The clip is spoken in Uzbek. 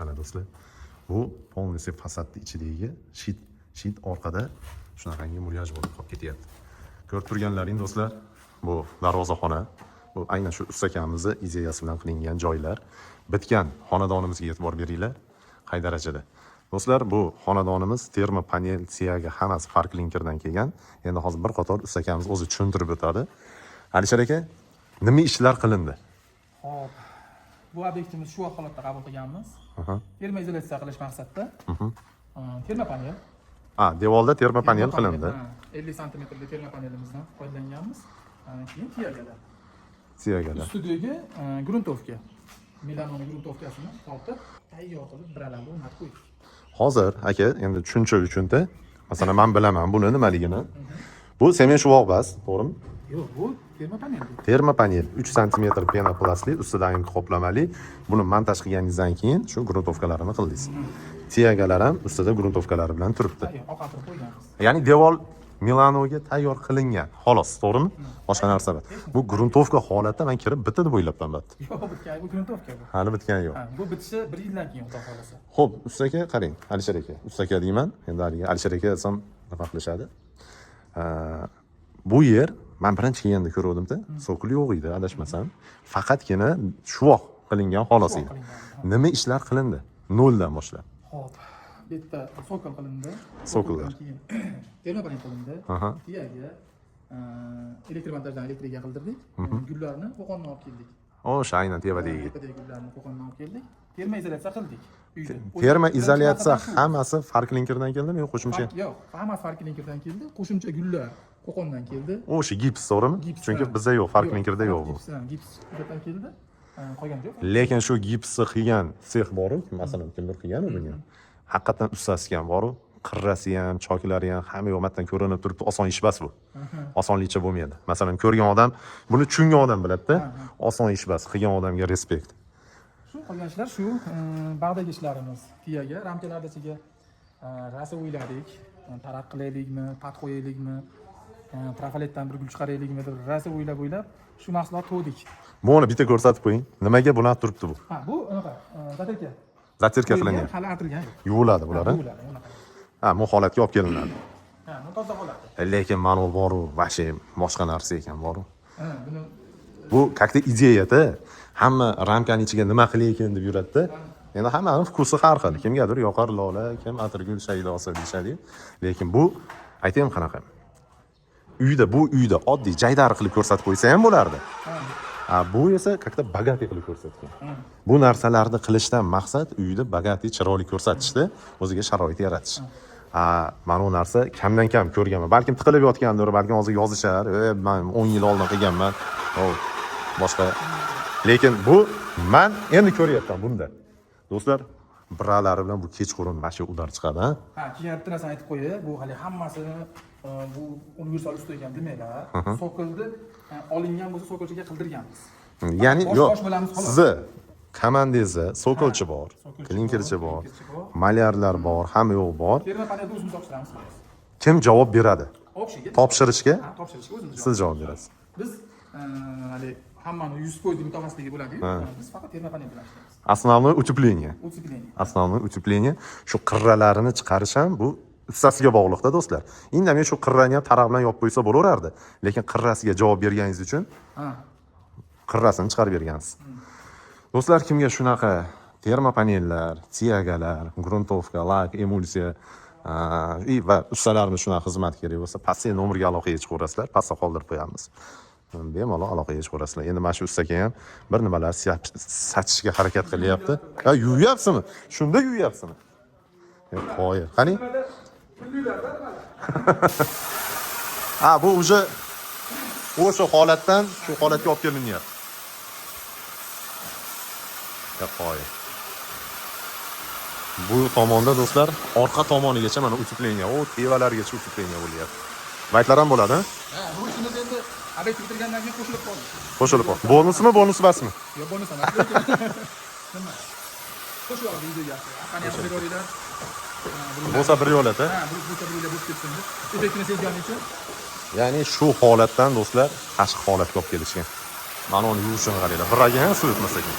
Mana do'stlar, bu полностью fasadni ichidagi shit orqada shunaqangi mulyaj bo'lib qolib ketyapti. Ko'rib turganlaring do'stlar, bu darvozaxona. Bu aynan shu ustakamizning ideyasi bilan qilingan joylar. Bitgan xonadonimizga e'tibor beringlar. Qay darajada. Do'stlar, bu xonadonimiz termo panel siyaga hammasi Farklinkerdan kelgan. Endi hozir bir qator ustakamiz o'zi tushuntirib o'tadi. Alisher aka, nima ishlar qilindi? Xo'p. Bu obyektimiz shu holatda qabul qilganmiz. Termo izolyatsiya qilish maqsadida. Termo panel. Devorda termo panel qilindi. 50 santimetrli termo panelimizdan foydalanganmiz. Keyin Siyagalar. Ustidagi gruntovka. Milanoning gruntovkasini tortib, tayyor qilib biralarga o'rnatib qo'ydik. Hozir aka, endi tushuncha uchun-da, masalan, men bilaman buni nimaligini. Bu sement shuvoq bas, to'g'rimi? Yo'q, bu termo panel. Termo panel 3 cm penoplastli, ustidan qoplomali. Buni montaj qilganingizdan keyin shu gruntovkalarini qildingiz. Tiyagalar ham ustida gruntovkalari bilan turibdi. Oqartirib qo'yganmiz. Ya'ni devor Milanoga tayyor qilingan. Xolos, to'g'rimi? Boshqa narsa emas. Bu gruntovka holatda men kirib bitdi deb o'ylabman batdi. Yo'q, bitgan, bu gruntovka bu. Hali bitgani yo'q. Bu bitishi 1 yildan keyin xudo xolasa. Xo'p, ustaka qarang, Alisher aka. Ustaka deyman. Endi haliga Alisher aka desam nima qilishadi? Bu yer men birinchi kelganda ko'rdim-da, sokul yo'q edi, adashmasam. Faqatgina shuvoq qilingan xolos edi. Nima ishlar qilindi? Noldan boshlab. Xo'p. Bu yerda sokol qilindi. Sokollar. Termo panel qilindi. Tiyaga elektromontajdan elektrga qildirdik. Gullarni qo'qondan olib keldik. O'sha aynan tevadagi. Gullarni qo'qondan olib keldik. Termo izolyatsiya qildik. Termo izolyatsiya hammasi Farklinkerdan keldimi yo qo'shimcha? Yo'q, hammasi Farklinkerdan keldi. Qo'shimcha gullar qo'qondan keldi. O'sha gips, to'g'rimi? Chunki bizda yo'q, Farklinkerda yo'q bu. Gips ulardan keldi. Qolgan yo'q. Lekin shu gipsni qilgan sex bor-ku, masalan, kimdir qilgan bunga. Haqiqatan ustasi ham bor-ku. Qirrasi ham, choklari ham hamma yo'qdan ko'rinib turibdi. Oson ish bas bu. Osonlikcha bo'lmaydi. Masalan, ko'rgan odam, buni tushungan odam biladi-da. Oson ish bas, qilgan odamga respekt. Shu qolgan ishlar shu bag'dagi ishlarimiz. Tiyaga, ramkalar ichiga rasa o'yladik. Taraq qilaylikmi, pat qo'yaylikmi, trafaletdan bir gul chiqaraylikmi deb rasa o'ylab shu mahsulot to'dik. Buni bitta ko'rsatib qo'ying. Nimaga bular turibdi bu? Bu unaqa, zatirka. Zatirka qilingan. Hali atilgan. Yuviladi bular, ha? Yuviladi, unaqa. Bu holatga olib kelinadi. Bu toza holatda. Lekin manual bor-u, vashi boshqa narsa ekan bor-u. Buni bu kakta ideyada hamma ramkaning ichiga nima qilay ekan deb yuradi-da. Endi hammaning vkusi har xil. Kimgadir yoqar lola, kim atirgul shaydosi deyshadi. Lekin bu aytayim qanaqa. Uyda oddiy jaydar qilib ko'rsatib qo'ysa ham bo'lardi. Bu esa kakta bagati qilib ko'rsatgan. Bu narsalarni qilishdan maqsad uyda bagati chiroyli ko'rsatishda, o'ziga sharoit yaratish. Mana bu narsa kamdan kam ko'rganman. Balkim tiqilib yotgandir, balkim hozir yozishar. Men 10 yil oldin qilganman. Boshqa. Lekin bu men endi ko'ryapman bunda. Do'stlar, biralari bilan bu kechqurun masha udar chiqadi, ha? Keyin bitta narsani aytib qo'yay. Bu hali hammasini bu universal usta ekan demanglar. Sokolni olingan bo'lsa sokolchiga qildirganmiz. Ya'ni yo'q. Sizni komandangizda sokolchi bor, klinkerchi bor, malyarlar bor, hamma yo'q bor. Terma panelni o'zimiz topshiramiz. Kim javob beradi? Topshirishga o'zingiz. Siz javob berasiz. Biz hali hammani 100% mutaxassisligi bo'ladi-yu. Biz faqat terma panel bilan ishlaymiz. Основное утепление. Основное утепление. Shu qirralarini chiqarish ham bu ustasiga bog'liqda do'stlar. Indamay shu qirrani ham taraq bilan yopib qo'ysa bo'laverardi. Lekin qirrasiga javob berganingiz uchun qirrasini chiqarib bergansiz. Do'stlar, kimga shunaqa termo panellar, tiyagalar, gruntovka, lak, emulsiya va ustalarimiz shunaqa xizmat kerak bo'lsa, pastga nomerga aloqaga chiqaverasizlar, pastga qoldirib qo'yamiz. Bemalol aloqaga chiqaverasizlar. Endi mana shu ustaga ham bir nimalar sachishga harakat qilyapti. Yuvyapsizmi? Shunda yuvyapsizmi? Qo'ying. Qani? Bu o'sha holatdan shu holatga olib kelinyapti. Qo'ying. Bu tomonda do'stlar, orqa tomonigacha mana utupleniya, tevalargacha utupleniya bo'lyapti. Baytlar ham bo'ladi, ha? Bu ishimiz endi ob'ekt bitirgandan keyin qo'shilib qoldi. Qo'shilib qoldi. Bonusmi, bonus emasmi? Yo'q, bonus emas. Nima? Qo'shib oldi videoga. Qani beringlar. Bo'lsa bir yo'lat, ha? Bu bo'lsa bir yo'lat bo'lib ketsin deb. Effektini sezganim uchun. Ya'ni shu holatdan do'stlar tashqi holatga olib kelishgan. Mana uni yuvishini qaranglar. Biraga ham suv o'tmas ekan.